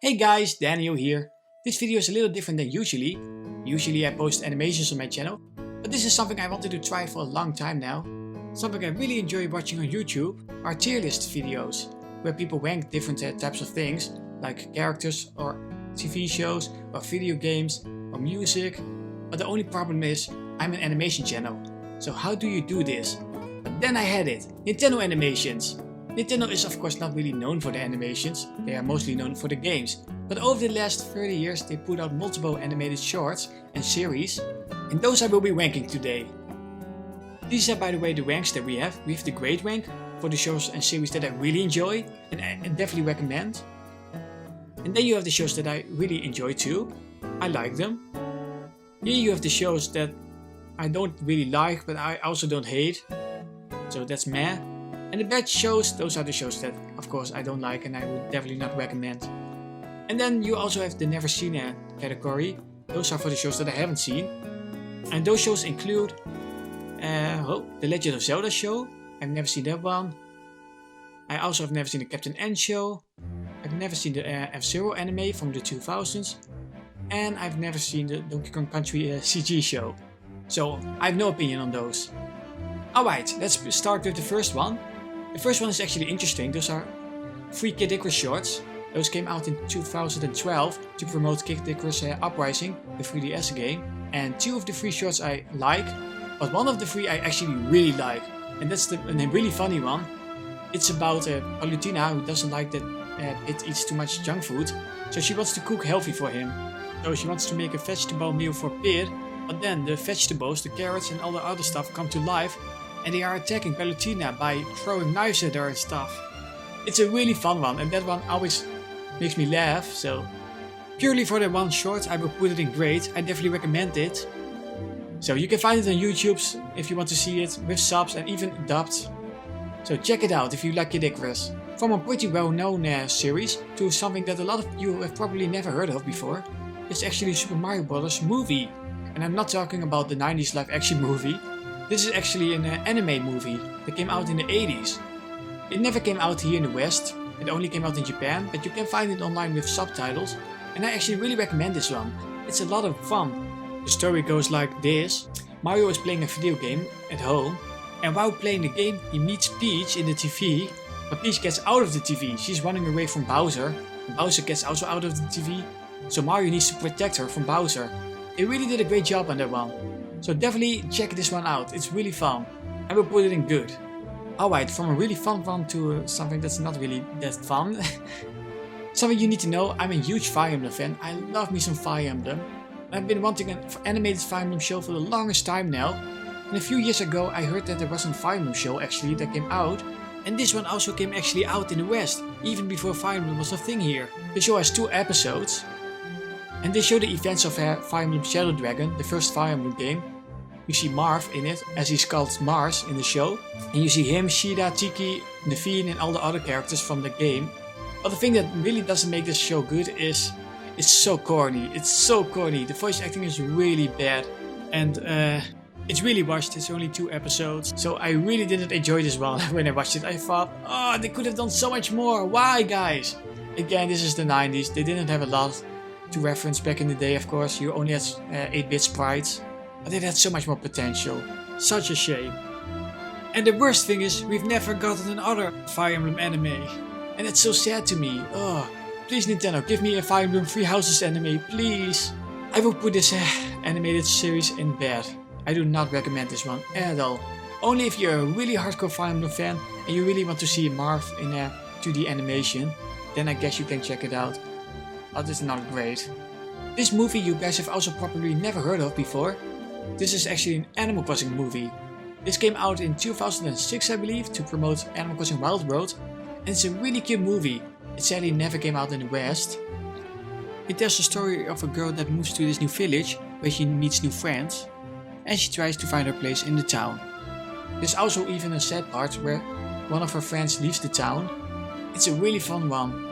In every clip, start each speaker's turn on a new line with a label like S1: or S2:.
S1: Hey guys, Daniel here. This video is a little different than usually. Usually I post animations on my channel, but this is something I wanted to try for a long time now. Something I really enjoy watching on YouTube are tier list videos, where people rank different types of things, like characters or TV shows or video games or music. But the only problem is, I'm an animation channel. So how do you do this? But then I had it, Nintendo animations. Nintendo is of course not really known for the animations, they are mostly known for the games. But over the last 30 years they put out multiple animated shorts and series, and those I will be ranking today. These are by the way the ranks that we have. We have the great rank for the shows and series that I really enjoy and definitely recommend. And then you have the shows that I really enjoy too. I like them. Here you have the shows that I don't really like but I also don't hate. So that's meh. And the bad shows, those are the shows that of course I don't like and I would definitely not recommend. And then you also have the never seen category. Those are for the shows that I haven't seen. And those shows include The Legend of Zelda show. I've never seen that one. I also have never seen the Captain N show. I've never seen the F-Zero anime from the 2000s. And I've never seen the Donkey Kong Country CG show. So I have no opinion on those. Alright, let's start with the first one. The first one is actually interesting. Those are 3 Kid Icarus shorts. Those came out in 2012 to promote Kid Icarus Uprising, the 3DS game. And 2 of the 3 shorts I like, but one of the 3 I actually really like. And that's a really funny one. It's about Palutena who doesn't like that it eats too much junk food. So she wants to cook healthy for him. So she wants to make a vegetable meal for Pit. But then the vegetables, the carrots and all the other stuff come to life. And they are attacking Palutena by throwing knives at her and stuff. It's a really fun one and that one always makes me laugh, so purely for that one short I will put it in great. I definitely recommend it. So you can find it on YouTube if you want to see it with subs and even dubbed. So check it out if you like Kid Icarus. From a pretty well known series to something that a lot of you have probably never heard of before. It's actually Super Mario Bros. Movie. And I'm not talking about the 90s live action movie. This is actually an anime movie that came out in the 80s. It never came out here in the West, it only came out in Japan, but you can find it online with subtitles. And I actually really recommend this one. It's a lot of fun. The story goes like this. Mario is playing a video game at home, and while playing the game he meets Peach in the TV, but Peach gets out of the TV. She's running away from Bowser, and Bowser gets also out of the TV, so Mario needs to protect her from Bowser. They really did a great job on that one. So definitely check this one out, it's really fun. I will put it in good. Alright, from a really fun one to something that's not really that fun. Something you need to know, I'm a huge Fire Emblem fan. I love me some Fire Emblem. I've been wanting an animated Fire Emblem show for the longest time now. And a few years ago I heard that there was a Fire Emblem show actually that came out. And this one also came actually out in the West, even before Fire Emblem was a thing here. The show has 2 episodes. And they show the events of Fire Emblem Shadow Dragon, the first Fire Emblem game. You see Marth in it, as he's called Mars in the show. And you see him, Shida, Tiki, Naveen and all the other characters from the game. But the thing that really doesn't make this show good is it's so corny. It's so corny. The voice acting is really bad. And it's really rushed. It's only 2 episodes. So I really didn't enjoy this one when I watched it. I thought, oh, they could have done so much more. Why, guys? Again, this is the 90s. They didn't have a lot to reference back in the day, of course. You only had 8-bit sprites. But it had so much more potential. Such a shame. And the worst thing is, we've never gotten another Fire Emblem anime. And it's so sad to me. Oh, please Nintendo, give me a Fire Emblem Three Houses anime, please. I will put this animated series in bed. I do not recommend this one at all. Only if you're a really hardcore Fire Emblem fan and you really want to see Marth in 2D animation, then I guess you can check it out. But it's not great. This movie you guys have also probably never heard of before. This is actually an Animal Crossing movie. This came out in 2006 I believe to promote Animal Crossing Wild World. And it's a really cute movie. It sadly never came out in the West. It tells the story of a girl that moves to this new village where she meets new friends. And she tries to find her place in the town. There's also even a sad part where one of her friends leaves the town. It's a really fun one.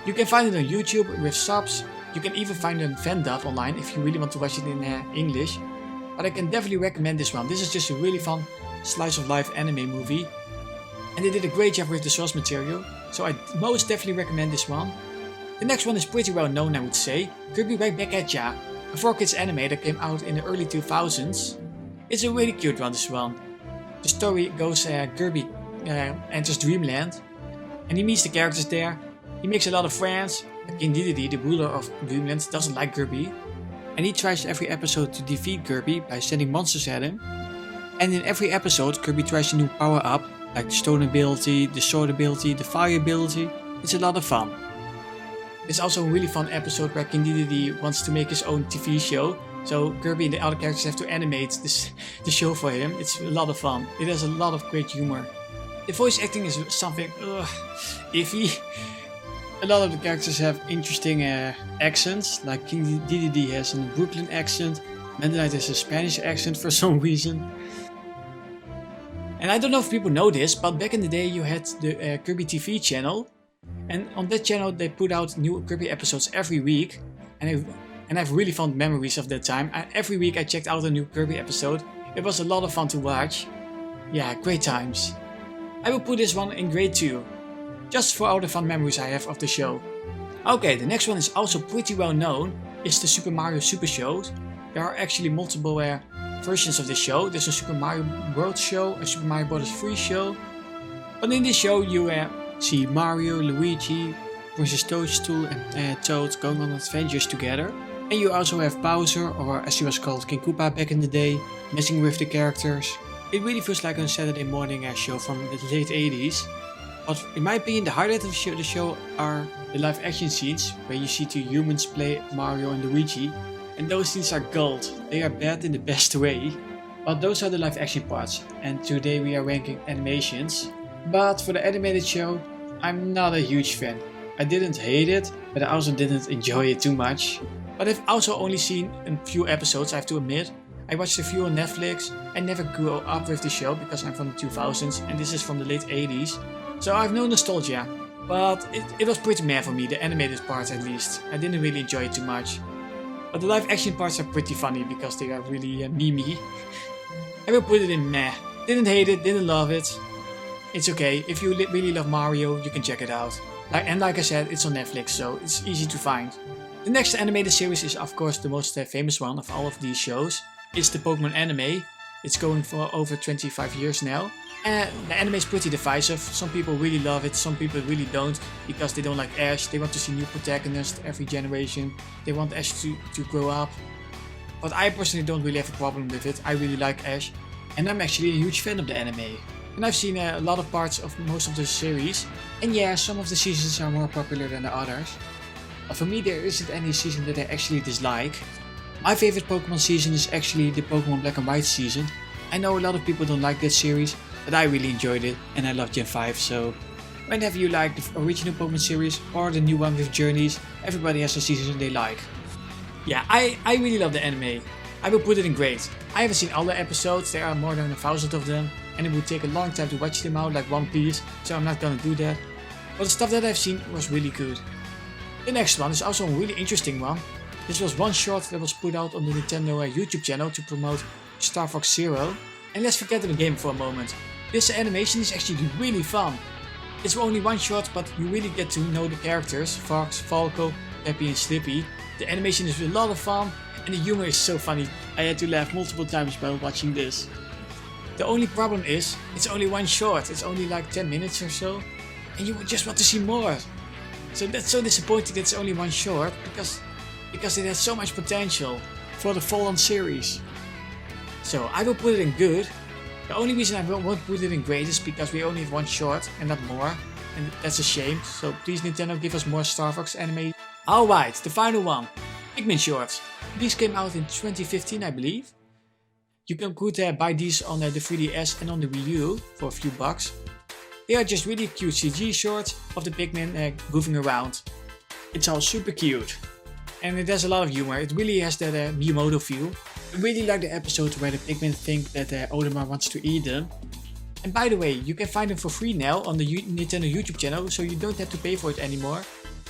S1: You can find it on YouTube with subs. You can even find a fan dub online if you really want to watch it in English. But I can definitely recommend this one. This is just a really fun slice of life anime movie. And they did a great job with the source material. So I most definitely recommend this one. The next one is pretty well known, I would say, Kirby Right Back at Ya, a 4-kids anime that came out in the early 2000s. It's a really cute one, this one. The story goes Kirby enters Dreamland and he meets the characters there. He makes a lot of friends. King Dedede, the ruler of Dreamland, doesn't like Kirby, and he tries every episode to defeat Kirby by sending monsters at him. And in every episode, Kirby tries a new power up, like the stone ability, the sword ability, the fire ability. It's a lot of fun. There's also a really fun episode where King Dedede wants to make his own TV show, so Kirby and the other characters have to animate the show for him. It's a lot of fun. It has a lot of great humor. The voice acting is something iffy. A lot of the characters have interesting accents, like King Dedede has a Brooklyn accent, Mendel Knight has a Spanish accent for some reason. And I don't know if people know this, but back in the day you had the Kirby TV channel, and on that channel they put out new Kirby episodes every week, and I have really fond memories of that time. Every week I checked out a new Kirby episode. It was a lot of fun to watch. Yeah, great times. I will put this one in grade 2. Just for all the fun memories I have of the show. Okay, the next one is also pretty well known. It's the Super Mario Super Show. There are actually multiple versions of this show. There's a Super Mario World show, a Super Mario Bros. 3 show. But in this show you see Mario, Luigi, Princess Toadstool and Toad going on adventures together. And you also have Bowser, or as he was called King Koopa back in the day, messing with the characters. It really feels like a Saturday morning show from the late 80s. But in my opinion, the highlight of the show are the live action scenes where you see 2 humans play Mario and Luigi, and those scenes are gold. They are bad in the best way. But those are the live action parts, and today we are ranking animations. But for the animated show, I'm not a huge fan. I didn't hate it, but I also didn't enjoy it too much. But I've also only seen a few episodes, I have to admit. I watched a few on Netflix. I never grew up with the show because I'm from the 2000s and this is from the late 80s. So I have no nostalgia, but it was pretty meh for me, the animated parts at least. I didn't really enjoy it too much. But the live action parts are pretty funny because they are really memey. I will put it in meh. Didn't hate it, didn't love it. It's okay, if you really love Mario, you can check it out. And like I said, it's on Netflix, so it's easy to find. The next animated series is of course the most famous one of all of these shows. It's the Pokemon anime. It's going for over 25 years now. And the anime is pretty divisive. Some people really love it, some people really don't, because they don't like Ash. They want to see new protagonists every generation. They want Ash to grow up. But I personally don't really have a problem with it. I really like Ash. And I'm actually a huge fan of the anime. And I've seen a lot of parts of most of the series. And yeah, some of the seasons are more popular than the others. But for me there isn't any season that I actually dislike. My favorite Pokemon season is actually the Pokemon Black and White season. I know a lot of people don't like that series, but I really enjoyed it and I love Gen 5, so whenever you like the original Pokemon series or the new one with Journeys, everybody has a season they like. Yeah, I really love the anime. I will put it in grade. I haven't seen all the episodes, there are more than 1,000 of them, and it would take a long time to watch them out like One Piece, so I'm not gonna do that. But the stuff that I've seen was really good. The next one is also a really interesting one. This was one short that was put out on the Nintendo YouTube channel to promote Star Fox Zero. And let's forget the game for a moment. This animation is actually really fun. It's only one shot, but you really get to know the characters, Fox, Falco, Peppy and Slippy. The animation is a lot of fun and the humor is so funny. I had to laugh multiple times while watching this. The only problem is, it's only one short. It's only like 10 minutes or so. And you just want to see more. So that's so disappointing that it's only one short, because it has so much potential for the full-on series. So I will put it in good. The only reason I won't put it in great is because we only have one short and not more. And that's a shame, so please Nintendo give us more Star Fox anime. Alright, the final one. Pikmin shorts. These came out in 2015 I believe. You could buy these on the 3DS and on the Wii U for a few bucks. They are just really cute CG shorts of the Pikmin goofing around. It's all super cute. And it has a lot of humor. It really has that Miyamoto feel. I really like the episode where the Pikmin think that Olimar wants to eat them. And by the way, you can find them for free now on the Nintendo YouTube channel, so you don't have to pay for it anymore.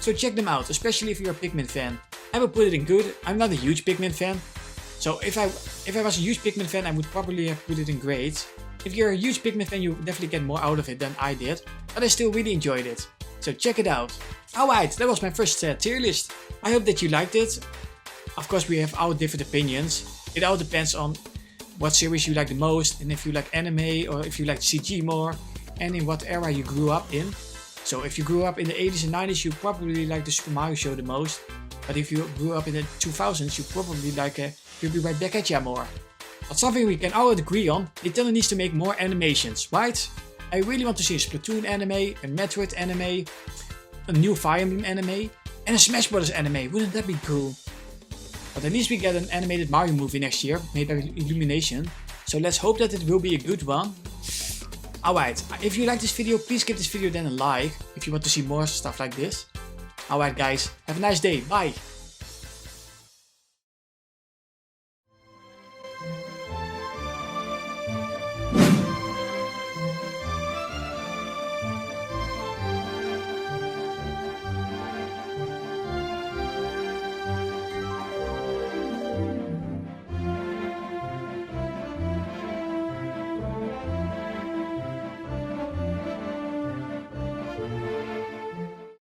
S1: So check them out, especially if you're a Pikmin fan. I will put it in good. I'm not a huge Pikmin fan. So if I was a huge Pikmin fan, I would probably have put it in great. If you're a huge Pikmin fan, you definitely get more out of it than I did. But I still really enjoyed it. so check it out. Alright, that was my first tier list. I hope that you liked it. Of course we have our different opinions. It all depends on what series you like the most, and if you like anime or if you like CG more, and in what era you grew up in. So if you grew up in the 80s and 90s, you probably like the Super Mario show the most. But if you grew up in the 2000s, you probably like Kirby Right Back at Ya more. But something we can all agree on, Nintendo needs to make more animations, right? I really want to see a Splatoon anime, a Metroid anime, a new Fire Emblem anime, and a Smash Bros anime. Wouldn't that be cool? But at least we get an animated Mario movie next year, made by Illumination. So let's hope that it will be a good one. Alright, if you like this video, please give this video then a like, if you want to see more stuff like this. Alright guys, have a nice day, bye!